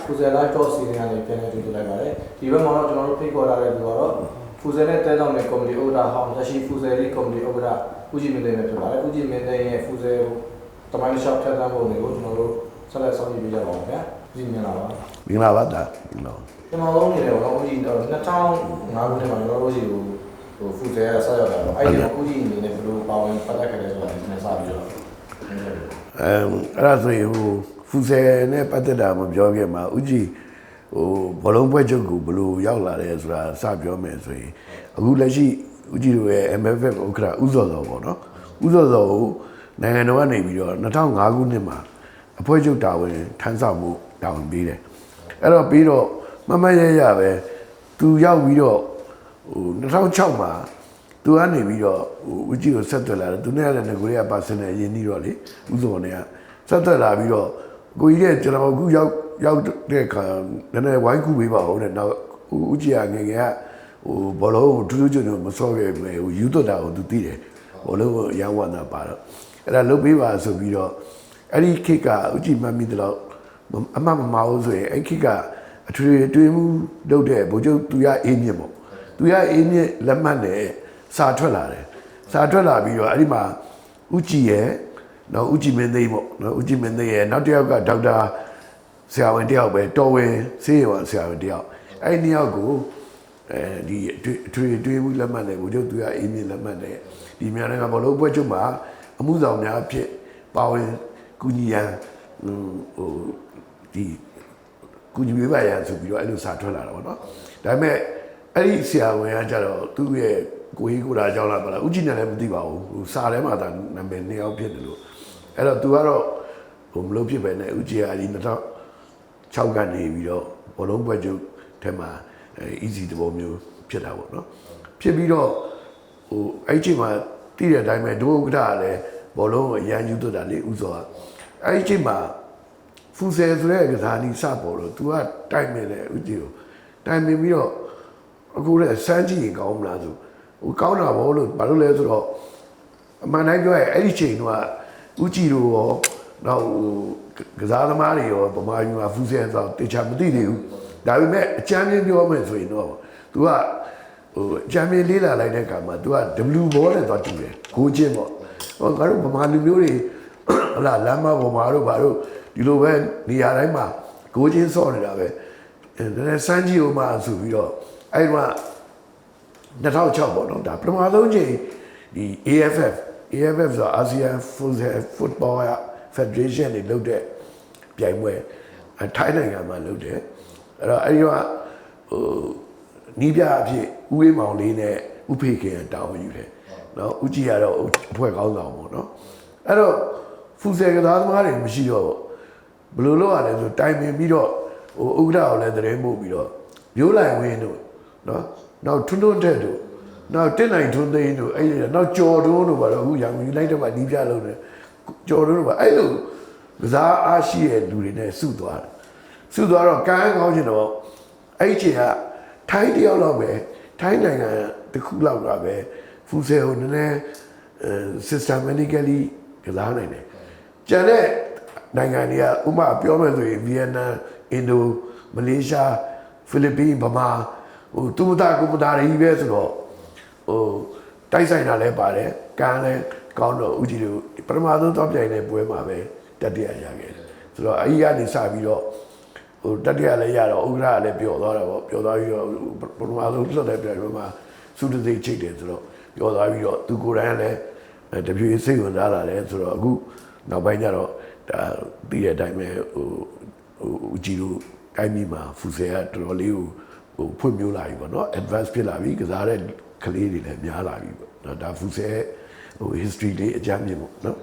Fuzel Live Talk စီစဉ်ကနေပြန်လည်ကြိုဆိုလိုက်ပါတယ်ဒီဘက်မှာတော့ကျွန်တော်တို့ဖိတ်ခေါ်လာတဲ့လူကတော့ Fuzel နဲ့တဲဆောင်တဲ့ comedy ဥက္ကဋ္ဌဟောင်းလက်ရှိ Fuzel လေး comedy ဥက္ကဋ္ဌဦးကြည်မင်းသိန်းပဲဖြစ်ပါတယ်ဦးကြည်မင်းသိန်းရဲ့ Fuzel တမိုင်းရှောက်ဖြတ်သန်းပုံတွေကိုကျွန်တော်တို့ဆက်လက်ဆောင်ရွက်ပေးကြပါဦးခင်ဗျာဦးကြည်မင်္ဂလာပါမင်္ဂလာပါတာကျွန်တော်တို့နေတယ်ပေါ့ဦးကြည်တော့2005ခုနှစ်မှာကျွန်တော်တို့ရှိကိုFuzel ရဆက်ရောက်လာတော့အဲ့ဒီဦးကြည်အနေနဲ့ဘယ်လိုပါဝင်ပတ်သက်ခဲ့လဲဆိုတာဒီနေ့စပြီးတော့အဲ့ဒါဆိုရင်Fuzel နဲ့ပတ်သက်တာမပြောခင်မှာဦးကြည်ဘောလုံးပွဲချုပ်ကိုဘယ်လိုရောက်လာလဲဆိုတာစပြောမယ်ဆိုရင်အခုလက်ရှိဦးကြည်တို့ရဲ့ MFF ဥက္ကဋ္ဌဦးစောစောပေါ့နော်ဦးစောစောကိုနိုင်ငံတော်ကနေပြီးတော့2005ခုနှစ်မှာအဖွဲ့ချုပ်တာဝန်ထမ်းဆောင်မှုတာဝန်ပေးတယ်အဲ့တော့ပြီးတော့မမရရပဲသူရောက်ပြီးတော့2006မှာသူကနေပြီးတော့ဦးကြည်ကိုဆက်သွယ်လာတယ်သူနဲ့လည်းငကိုရပါစနေရင်းနှီးတော့လေဦးစောနဲ့ဆက်သွယ်လာပြီးတော့ကိုကြီးရဲ့ကျွန်တော်အခုရောက်တဲ့ခါနည်းနည်းဝိုင်းကူပေးပါဦးတဲ့နောက်ဦးကြီးကငယ်ငယ်ကဘောလုံးကိုထူးထူးချွန်ချွန်မစောခဲ့ဘူးယူသွတ်တာကိုသူသိတယ်ဘောလုံးကိုရန်ဝါတာပါတော့အဲ့ဒါလုပ်ပေးပါဆိုပြီးတော့အဲ့ဒီခေတ်ကဦးကြီးမှတ်မိတယ်လို့အမှတ်မမအောင်ဆိုရင်အဲ့ခေတ်ကအထွေတွင်းမှုလုပ်တဲ့ဗိုလ်ချုပ်သူရအေးမြင့်ပေါ့သူရအေးမြင့်လက်မှတ်နဲ့စာထွက်လာတယ်စာထွက်လာပြီးတော့အဲ့ဒီမှာဦးကြီးရဲ့နော်ဦးကြည်မင်းသိန်းပေါ့နော်ဦးကြည်မင်းသိန်းရဲ့နောက်တစ်ယောက်ကဒေါက်တာဆရာဝန်တယောက်ပဲတော်ဝင်ဆေးရုံဆရာဝန်တယောက်အဲ့ဒီနှစ်ယောက်ကိုဒီအထွေထွေမှုလက်မှတ်နဲ့ဘုချုပ်သူရအေးမြင့်လက်မှတ်နဲ့ဒီမြန်မာနိုင်ငံဘောလုံးပွဲချုပ်မှာအမှုဆောင်များအဖြစ်ပါဝင်ကူညီရန်ဒီကူညီပေးပါရန်ဆိုပြီးတော့အဲ့လိုစာထွက်လာတာပေါ့နော်ဒါပေမဲ့အဲ့ဒီဆရာဝန်ကကြတော့သူ့ရဲ့ကိုကြီးကိုလာကြောင်းလာပါလားဦးကြည်နဲ့လည်းမသိပါဘူးစာထဲမှာဒါနာမည်နှစ်ယောက်ဖြစ်တယ်လို့အဲ့တော့ तू ကတော့မလို့ဖြစ်ပဲနဲ့ဦးကြီးကဒီ2006ကနေပြီးတော့ဘောလုံးပွဲချုပ်ထဲမှာeasy တဘောမျိုးဖြစ်တာပေါ့နော်ဖြစ်ပြီးတော့အဲ့ချိန်မှာတည်တဲ့အတိုင်းပဲဒုဥက္ကဋ္ဌကလည်းဘောလုံးကိုရန်ယူသွတ်တာလေဦးစောကအဲ့ချိန်မှာFuzelဆိုတဲ့ကစားနည်းစပေါ်တော့ तू ကတိုက်မြင်တယ်ဦးကြီးကိုတိုက်မြင်ပြီးတော့အခုလည်းစမ်းကြည့်ရင်ကောင်းမလားဆိုကောင်းတာဘောလို့ဘာလို့လဲဆိုတော့အမှန်တိုင်းပြောရင်အဲ့ဒီချိန်တော့ဦးကြည်တို့ရောနောက်ကစားသမားတွေရောဗမာပြည်မှာFuzelဆိုတေချာမသိသေးဘူးဒါပေမဲ့အချမ်းချင်းပြောမယ်ဆိုရင်တော့ तू ကအချမ်းချင်းလေးလာလိုက်တဲ့အခါမှာ तू က W ဘောနဲ့သွားတူတယ်ဂိုးချင်းပေါ့ဟောငါတို့ဗမာလူမျိုးတွေဟလာလမ်းမဗမာတို့ဘာတို့ဒီလိုပဲနေရာတိုင်းမှာဂိုးချင်းစော့နေတာပဲဒါစမ်းကြည့်ဦးမှာဆိုပြီးတော့အဲ့ဒီမှာ2006ပေါ့နော်ဒါပထမဆုံးချိန်ဒီ AFF ဆို ASEAN Football Federation တွေလုပ်တဲ့ပြိုင်ပွဲထိုင်းနိုင်ငံမှာလုပ်တယ်အဲ့တော့အဲ့ဒီကနီးပြအဖြစ်ဦးအေးမောင်လေးနဲ့ဦးဖေခင်တောင်းယူတယ်နော်ဦးကြည်ကတော့အဖွဲ့ကောင်းဆောင်ပေါ့နော်အဲ့တော့Fuzelကစားသမားတွေမရှိတော့ဘယ်လိုလုပ်ရလဲဆိုတိုင်ပင်ပြီးတော့ဥက္ကဋ္ဌကိုလည်းတရင်ပို့ပြီးတော့မျိုးလိုက်ဝင်းတို့နော်နောက်ထွန်းထွန်းတဲ့တို့နောက်တက်နိုင်ထွန်းသိန်းတို့အဲ့ဒီနောက်ကြော်တွန်းတို့ဘာလို့အခုရန်ကုန်ယူလိုက်တော့မှနီးပြလုံးတယ်ကြော်တွန်းတို့ဘာအဲ့လိုကစားအားရှိတဲ့လူတွေနဲ့စုသွားတယ်စုသွားတော့ကန်းကောင်းချင်တော့အဲ့ချိန်ကထိုင်းတယောက်လောက်ပဲထိုင်းနိုင်ငံတစ်ခုလောက်ကပဲFuzelကိုနည်းနည်းsystematically ကစားနိုင်တယ်ကျန်တဲ့နိုင်ငံတွေကဥပမာပြောမယ်ဆိုရင်ဗီယက်နမ်အင်ဒိုမလေးရှားဖိလစ်ပင်းဗမာသူမသားကိုမသားတွေပဲဆိုတော့တိုက်ဆိုင်တာလည်းပါတယ်ကံလည်းကောင်းတော့ဦးကြည်တို့ပထမဆုံးတော့ပြိုင်တဲ့ပွဲမှာပဲတတိယရခဲ့တယ်ဆိုတော့အဲ့ဒီကနေစပြီးတော့တတိယလည်းရတော့ဥက္ကဋ္ဌလည်းပျော်သွားတာပေါ့ပျော်သွားပြီးတော့ပထမဆုံးလွတ်တဲ့ပြိုင်ပွဲမှာစုတသိချိတ်တယ်ဆိုတော့ပျော်သွားပြီးတော့သူကိုယ်တိုင်လည်းတပြည့်စိတ်ဝင်စားလာတယ်ဆိုတော့အခုနောက်ပိုင်းကျတော့ဒါသိတဲ့အတိုင်းပဲဦးကြည်တို့တိုင်းပြည်မှာFuzelကတော်တော်လေးကိုဖွင့်မျိုးလာပြီပေါ့နော် advance ဖြစ်လာပြီကစားတဲ့ကလေးတွေလည်းများလာပြီပေါ့နော်ဒါFuzel history လေးအကြမ်းမြင်ပေါ့နော်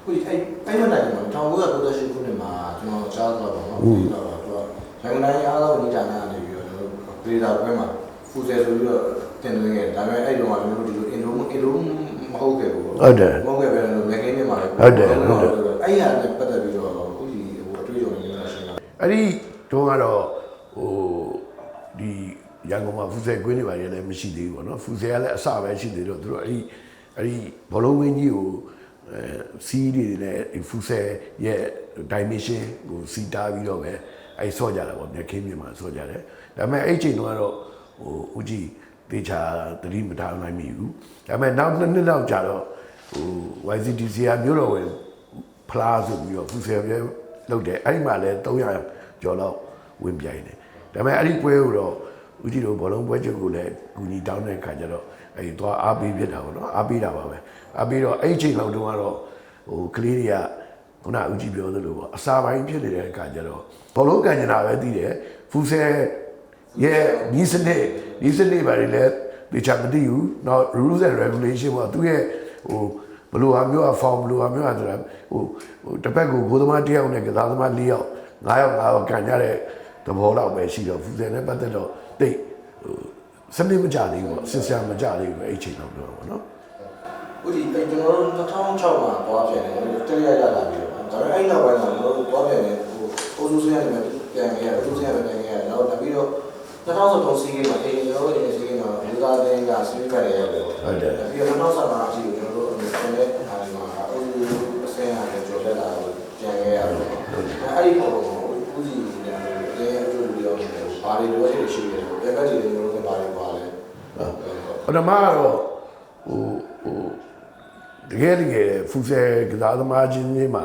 ခုအဲ့မတိုင်မှာ1998ခုနှစ်မှာကျွန်တော်ကြားတော့ပေါ့နော်ပြီးတော့ရန်ကုန်တိုင်းအားလုံးဒီဌာနကနေပြီးတော့ဒေတာပွဲမှာFuzelဆိုပြီးတော့တင်သွင်းခဲ့တယ်ဒါပေမဲ့အဲ့တုန်းကကျွန်တော်တို့ဒီလိုအင်ဒိုမဟုတ်ခဲ့ဘူးဟုတ်တယ်မဟုတ်ခဲ့ပဲလို့မကင်းမြင်မှာဟုတ်တယ်အဲ့ဟာနဲ့ပတ်သက်ပြီးတော့အခုဒီအတွေ့အကြုံတွေများရှိတာအဲ့ဒီတုန်းကတော့ဒီရန်ကုန်မှာFuzelကွင်းတွေပါလည်းမရှိသေးဘူးပေါ့နော်Fuzelကလည်းအစပဲရှိသေးတော့သူတို့အဲ့ဒီဘောလုံးဝင်းကြီးကိုစီးတွေနဲ့Fuzelရဲ့ dimension ကိုစီးတားပြီးတော့ပဲ အဲ့ဆော့ကြတာပေါ့မြက်ခင်းပြင်မှာဆော့ကြတယ်ဒါပေမဲ့အဲ့ချိန်တော့ဦးကြီးတေချာသတိမထားနိုင်မိဘူးဒါပေမဲ့နောက်2နှစ်လောက်ကြာတော့YCDC ကမျိုးတော်ဝင်ဖလားဆိုပြီးတော့ဖူဆယ်ပြဲလုပ်တယ်အဲ့ဒီမှာလည်း300ကျော်လောက်ဝင်ပြိုင်တယ်ဒါပေမဲ့အဲ့ဒီပွဲကိုတော့ဦးကြီးတို့ဘောလုံးပွဲချုပ်ကိုလည်းကူညီတောင်းတဲ့ခါကျတော့အဲ့ဒီသွားအားပေးဖြစ်တာပေါ့နော်အားပေးတာပါပဲအားပေးတော့အဲ့ချိန်လောက်တုန်းကတော့ကလေးတွေကခုနဦးကြီးပြောသလိုပေါ့အစာပိုင်းဖြစ်နေတဲ့အခါကျတော့ဘောလုံးကန်ကျင်တာပဲသိတယ်ဖူဆယ်ရဲ့ဒီစနစ်ပါလေလေဒီချာမသိဘူးနော် rules and regulation ပေါ့သူရဲ့ဘလိုဟာမျိုးအဖောင်ဘလိုဟာမျိုးဆိုတာတစ်ပတ်ကိုကိုသမား1ယောက်နဲ့ကစားသမား4ယောက်5ယောက်ကန်ကြတဲ့သဘောလောက်ပဲရှိတော့ဖူဆယ်နဲ့ပတ်သက်တော့တိတ်စနစ်မကြသေးဘူးပေါ့စစ်စံမကြသေးဘူးအဲ့ချိန်တော့ပြောပေါ့နော်ဦးဒီကျွန်တော်တို့2006မှာသွားပြန်တယ်တရရလာပြီးတော့ဒါပေမဲ့အဲ့နောက်ပိုင်းမှာကျွန်တော်တို့သွားပြန်တယ်အိုးစူးစင်းရတယ်ပြန်ခဲ့ရတယ်အိုးစူးစင်းရတယ်ပြန်ခဲ့ရတယ်နောက်ပြီးတော့2013စီးကြီးမှာကျွန်တော်တို့စီးကြီးမှာလူသားတင်းကစီးခဲ့ရတယ်ပေါ့ဟုတ်တယ်ပြီးတော့2015အထိကိုကျွန်တော်တို့ပြန်တဲ့အားလုံးမှာအိုးစူးအစင်းရတယ်ကြော်လက်လာကိုပြန်ခဲ့ရတယ်အဲ့ဒီပုံဦးစီလည်းအကျိုးပြီးတော့ဘာတွေလိုအပ်ချက်ရှိတယ်ပြန်ခဲ့တယ်ကျွန်တော်တို့ဘာတွေပါလဲပထမတော့တကယ်ဖူဆယ်ကစားသမားချင်းတွေမှာ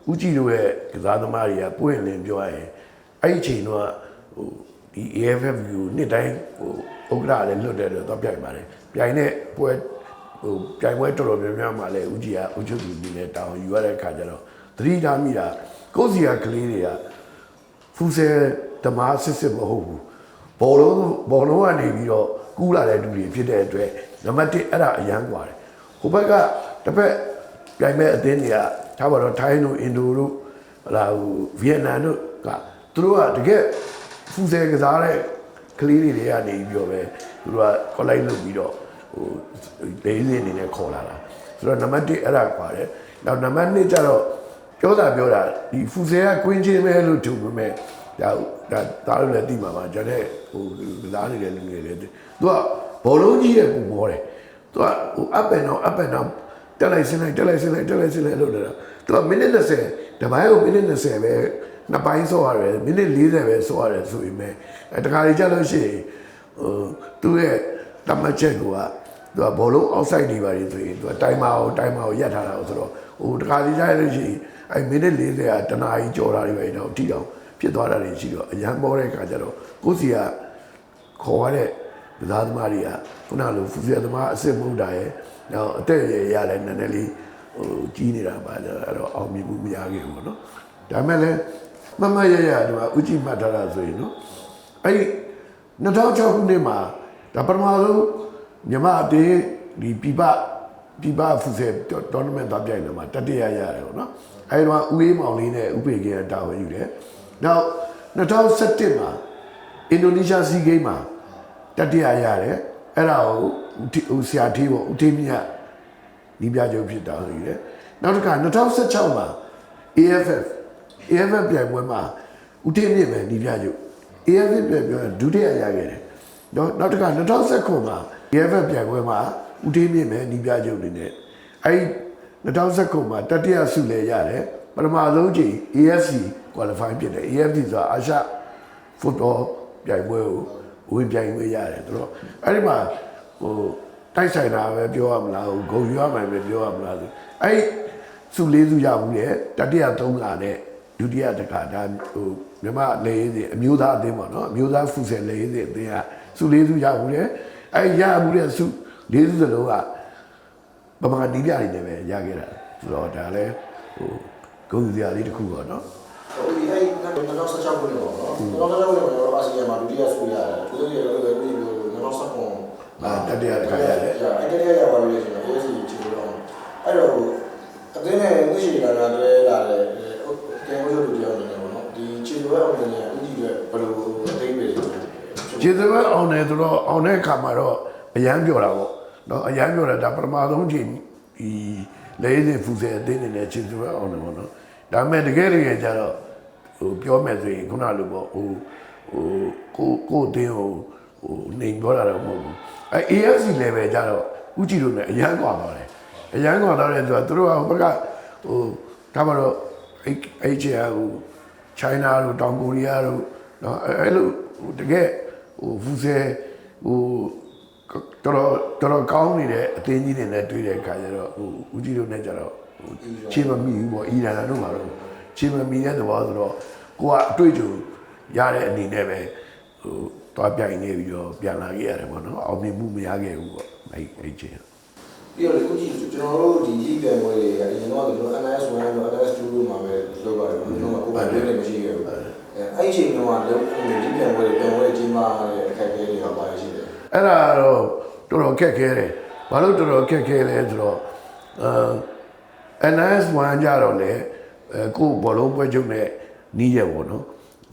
ဦးကြည်တို့ရဲ့ကစားသမားတွေကပွင့်လင်းပြောရရင်အဲ့ဒီချိန်တော့ဒီ AFF ကိုနှစ်တိုင်းဥက္ကဋ္ဌလည်းလွတ်တယ်လို့တော့ပြိုင်ပါတယ်ပြိုင်တဲ့ပွဲပြိုင်ပွဲတော်တော်များများမှာလည်းဦးကြည်ကအုပ်ချုပ်သူနေနဲ့တောင်းယူရတဲ့အခါကျတော့သတိထားမိတာကိုယ်စီကကလေးတွေကဖူဆယ်ဓမ္မစစ်မဟုတ်ဘူးဘောလုံးကနေပြီးတော့ကူးလာတဲ့လူတွေဖြစ်တဲ့အတွက်နံပါတ်1အဲ့ဒါအရန်กว่าတယ်ဟိုဘက်ကတစ်ဖက်ပြိုင်မဲ့အသင်းတွေကထားပါတော့ထိုင်းတို့အင်ဒိုတို့ဟလာဗီယက်နမ်တို့ကသူတို့ကတကယ်ဖူဆယ်ကစားတဲ့ကလေးတွေကနေပြီးတော့ပဲသူတို့က collect လုပ်ပြီးတော့ဒေးစင်းအနေနဲ့ခေါ်လာတာဆိုတော့နံပါတ်1အဲ့ဒါပါတယ်နောက်နံပါတ်2ကျတော့ပြောတာဒီဖူဆယ်ကကွင်းချင်းပဲလို့ထင်ပေမဲ့ဒါလို့လည်းသိမှာပါကျွန်တော်ကစားနေတဲ့လူတွေလည်းသူကဘောလုံးကြီးရဲ့ပူမောတယ်သူကup and down တက်လိုက်ဆင်းလိုက်လုပ်နေတာသူကမိနစ်20တပိုင်းကိုမိနစ်20ပဲနှစ်ပိုင်းဆော့ရတယ်မိနစ်40ပဲဆော့ရတယ်ဆိုပေမဲ့တခါလေကြာလို့ရှိရင်သူ့ရဲ့တမချက်ကသူကဘောလုံး outside နေပါလေဆိုရင်သူကတိုင်မာကိုရက်ထားတာဆိုတော့တခါလေကြာလို့ရှိရင်မိနစ်40ကတနာကြီးကြော်တာတွေပဲတော့ထိတောင်ဖြစ်သွားတာတွေရှိတော့အရန်ပေါ်တဲ့အခါကျတော့ကိုစီကခေါ်ရတဲ့ကစားသမားတွေကခုနလိုဖူဆယ်သမားအစ်စ်မဟုတ်တာရဲ့နောက်အသက်ရလည်းနည်းနည်းလေးကြီးနေတာပါအဲ့တော့အောင်မြင်မှုမရခဲ့ဘူးပေါ့နော်ဒါမဲ့လည်းမမရဒီမှာဥကြည့်မှတ်ထားတာဆိုရင်နော်အဲ့2006ခုနှစ်မှာဒါပထမဆုံးမြန်မာအတင်းဒီပြပဖူဆယ် tournament သွားပြိုင်တယ်မှာတတိယရတယ်ပေါ့နော်အဲ့တော့ဦးအေးမောင်လေးနဲ့ဥပေကင်းတာဝန်ယူတယ်နောက်2017မှာအင်ဒိုနီးရှားစီးဂိမ်းမှာတတိယရတယ်အဲ့ဒါကိုဆရာထေးပေါ့ဦးထေးမြတ်ဒီပြကြုံဖြစ်တာဆိုရတယ်နောက်တစ်ခါ2016မှာ AFF ပြိုင်ပွဲမှာဦးထေးမြင့်ပဲဒီပြကြုံ AFF ပြိုင်ပွဲဒုတိယရခဲ့တယ်နောက်တစ်ခါ2019မှာ AFF ပြိုင်ပွဲမှာဦးထေးမြင့်ပဲဒီပြကြုံနေတယ်အဲ့2019မှာတတိယဆုလည်းရတယ်ပထမဆုံးချိန် AFC qualify ဖြစ်တယ် AFC ဆိုတာအာရှ football ပြိုင်ပွဲကိုဝင်ပြိုင်ခွင့်ရတယ်သူတို့အဲ့ဒီမှာတိုက်ဆိုင်တာပဲပြောရမလားဂုံယူရမှပဲပြောရမလားဆိုအဲ့စုလေးစုရဘူးလေတတိယ3လနဲ့ဒုတိယတစ်ခါဒါမြမလေးစီအမျိုးသားအသင်းပေါ့နော်အမျိုးသားဖူဆယ်လေးစီအသင်းကစုလေးစုရဘူးလေအဲ့ရဘူးတဲ့စုလေးစုစလုံးကဗမာနီးပြနေတယ်ပဲရခဲ့တာဆိုတော့ဒါလည်းဂုံယူစရာလေးတစ်ခုပေါ့နော်ဒီအဲ့2016ခုနှစ်ပေါ့နော်2016ခုနှစ်မှာကျွန်တော်အာဆီယံမှာဒုတိယဆုရတယ်သူတို့ရဲ့လည်းပြီးလို့2019တတိယတစ်ခါရတယ်အဲ့တတိယရပါလို့ကျွန်တော် AFC ချီလို့အဲ့တော့အသင်းနဲ့ဝိရှိလာတာတွဲလာတယ်ကဲဝိရှိလူတယောက်နေတယ်ပေါ့နော်ဒီချီလို့အောင်နေတယ်ဦးကြီးရဲ့ဘယ်လိုအသိပေးလဲချီလို့အောင်နေသူတော့အောင်တဲ့အခါမှာတော့အရန်ပြောတာပေါ့နော်အရန်ပြောတာဒါပထမဆုံးချိန်ဒီလေးစင်ဖူဆယ်အသင်းနဲ့ချီလို့အောင်နေပေါ့နော်ဒါပေမဲ့တကယ်ကြတော့ပြောမယ်ဆိုရင်ခုနလိုပေါ့ကိုအတင်းနေပြောတာတော့မဟုတ်ဘူးAFC level ကြတော့ဥကြည်လို့လည်းအရန်ကွာသွားတယ်အရန်ကွာသွားတယ်ဆိုတော့သူတို့ကဘက်ကဒါမှတော့အဲ့ချေချ China တို့တောင်ကိုရီးယားတို့နော်အဲ့လိုတကယ်ဖူးဆဲတော်ကောင်းနေတဲ့အတင်းကြီးတွေနဲ့တွေ့တဲ့အခါကျတော့ဦးကြီးတို့နဲ့ကြတော့ချင်းမမိဘူးပေါ့အီရန်တို့မှာတော့ချင်းမမိတဲ့သဘောဆိုတော့ကိုကအတွေ့အကြုံရတဲ့အနေနဲ့ပဲတွားပြိုင်နေပြီးတော့ပြန်လာခဲ့ရတယ်ပေါ့နော်အောင်မြင်မှုမရခဲ့ဘူးပေါ့အဲ့ချင်းပြီးတော့အခုကြည့်ကျွန်တော်တို့ဒီကြီးပြန်ပွဲတွေအရင်တော့ကျွန်တော် NS 1တို့ NS 2တို့မှာပဲလုပ်ရတယ်ကျွန်တော်ကကိုယ်ပိုင်တွေမရှိခဲ့ဘူးအဲ့အချိန်တုန်းကလုံးကြီးပြန်ပွဲကြီးမာတဲ့အခက်အခဲတွေပါရှိတယ်အဲ့ဒါတော့တော်တော်ခက်ခဲတယ်ဘာလို့တော်တော်ခက်ခဲလဲဆိုတော့NS 1ကြတော့လေကိုဘောလုံးပွဲချုပ်နဲ့နီးရပေါ့နော်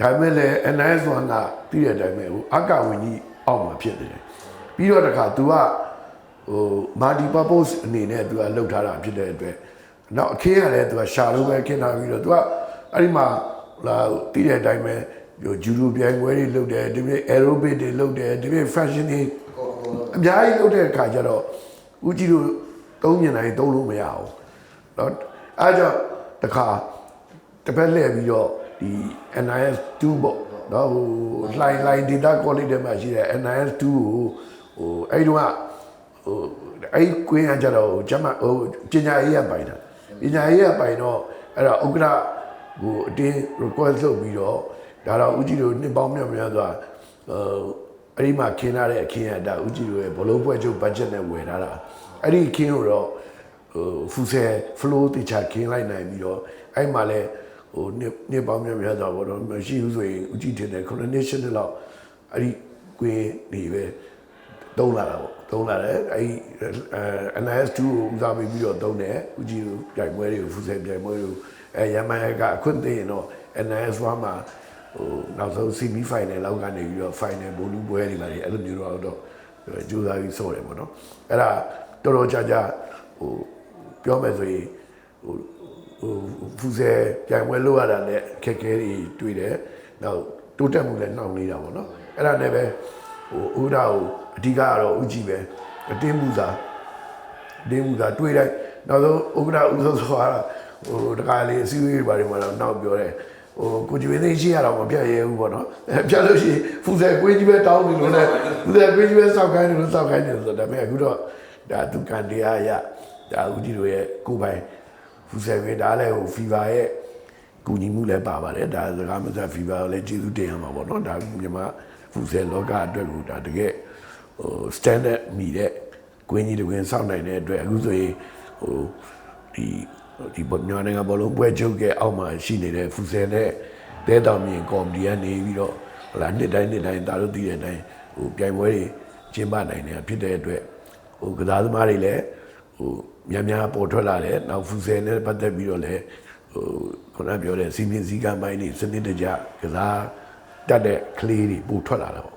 ဒါပေမဲ့လည်း NS 1ကပြီးတဲ့အတိုင်းပဲအကဝင်ကြီးအောက်မှာဖြစ်နေတယ်ပြီးတော့တခါ तू ကmulti purpose အနေနဲ့ तू ကလှုပ်ထားတာဖြစ်တဲ့အတွက်နောက်အခင်းရလဲ तू ကရှာလို့ပဲခင်းလာပြီးတော့ तू ကအဲ့ဒီမှာလာပြီးတဲ့အတိုင်းပဲဂျူဒိုပြိုင်ပွဲတွေလုပ်တယ်ဒီနေ့ aerobic တွေလုပ်တယ်ဒီနေ့ fashion တွေအများကြီးလုပ်တဲ့အခါကျတော့ဦးကြီးတို့သုံးမြင်တိုင်းသုံးလို့မရဘူးเนาะအားကြောင့်တခါတစ်ဖက်လှည့်ပြီးတော့ဒီ NIS 2ပေါ့เนาะလိုင်း data quality တွေမှာရှိတဲ့ NIS 2ကိုအဲ့ဒီတော့အဲ့ကွင်းကကြတော့ကျမပညာရေးရပိုင်တာပညာရေးရပိုင်တော့အဲ့ဒါဥက္ကဋ္ဌအတင်း request လုပ်ပြီးတော့ဒါတော့ဦးကြီးတို့နှစ်ပေါင်းများစွာအဲ့ဒီမှာခင်းထားတဲ့အခင်းရတာဦးကြီးတို့ရဲ့ဘလုံးပွဲချုပ် budget နဲ့ဝယ်ထားတာအဲ့ဒီခင်းကိုတော့ဖူဆယ် flow တခြားခင်းလိုက်နိုင်ပြီးတော့အဲ့မှာလဲနှစ်ပေါင်းများစွာပေါ့တော့မရှိဘူးဆိုရင်ဦးကြီးတင်တယ် coordination လောက်အဲ့ဒီကွင်းနေပဲသုံးလာတာပေါ့သုံးလာတယ်အဲ့ NIS 2ကိုဦးစားပေးပြီးတော့သုံးတယ်ဦးကြီးတို့ပြိုင်ပွဲတွေကိုဖူဆယ်ပြိုင်ပွဲတွေကိုရမန်ကအခွင့်သိရင်တော့ NIS 1မှာနောက်ဆုံး semi final လောက်ကနေပြီးတော့ final ဘောလုံးပွဲတွေလာတယ်အဲ့လိုမျိုးတော့ကြိုးစားပြီးဆော့တယ်ပေါ့နော်အဲ့ဒါတော်တော်ကြာပြောမယ်ဆိုရင်ဖူဆယ်ပြိုင်ပွဲလုပ်ရတာနဲ့ခက်ခဲတွေတွေ့တယ်နောက်တိုးတက်မှုလည်းနှောင့်နှေးတာပေါ့နော်အဲ့ဒါနဲ့ပဲဥဒါကိုအဓိကကတော့ဦးကြည့်ပဲတင်းမှုစာတွေ့တိုင်းနောက်ဆုံးဥက္ကဋ္ဌဦးဆုံးဆိုတာတခါလေးအစည်းအဝေးတွေဘာတွေမှာတော့နောက်ပြောတယ်ကိုကြည်ဝင်းသိရှိရတော့မပြတ်ရဲဘူးပေါ့နော်ပြတ်လို့ရှိရင်ဖူဆယ်ကွေးကြီးပဲတောင်းပြီးလို့လည်းဖူဆယ်ကွေးကြီးပဲစောက်ခိုင်းတယ်လို့စောက်ခိုင်းတယ်ဆိုတော့ဒါပေမဲ့အခုတော့ဒါသူကန်တရားရဒါဦးကြီးတို့ရဲ့ကိုပိုင်ဖူဆယ်ပဲဒါလည်းဖီဗာရဲ့ကူညီမှုလည်းပါပါတယ်ဒါစကားမစဖီဗာကိုလည်းကျေးဇူးတင်ရမှာပေါ့နော်ဒါမြန်မာဖူဆယ်လောကအတွက်ကိုဒါတကယ်standard မိတဲ့ကွင်းကြီးတွေစောင့်နိုင်တဲ့အတွက်အခုဆိုရင်ဒီမြန်မာနိုင်ငံဘောလုံးပွဲချုပ်ရဲ့အောက်မှာရှိနေတဲ့ဖူဆယ်နဲ့တဲတော်မြင်ကော်မတီကနေပြီးတော့နှစ်တိုင်းဒါတို့သိတဲ့အတိုင်းပြိုင်ပွဲတွေကျင်းပနိုင်တယ်ဖြစ်တဲ့အတွက်ကစားသမားတွေလည်းများပေါ်ထွက်လာတယ်နောက်ဖူဆယ်နဲ့ပတ်သက်ပြီးတော့လည်းခုနပြောတဲ့စီမင်းစည်းကမ်းပိုင်းတွေစနစ်တကျကစားတတ်တဲ့ကလေးတွေပို့ထွက်လာတာပေါ့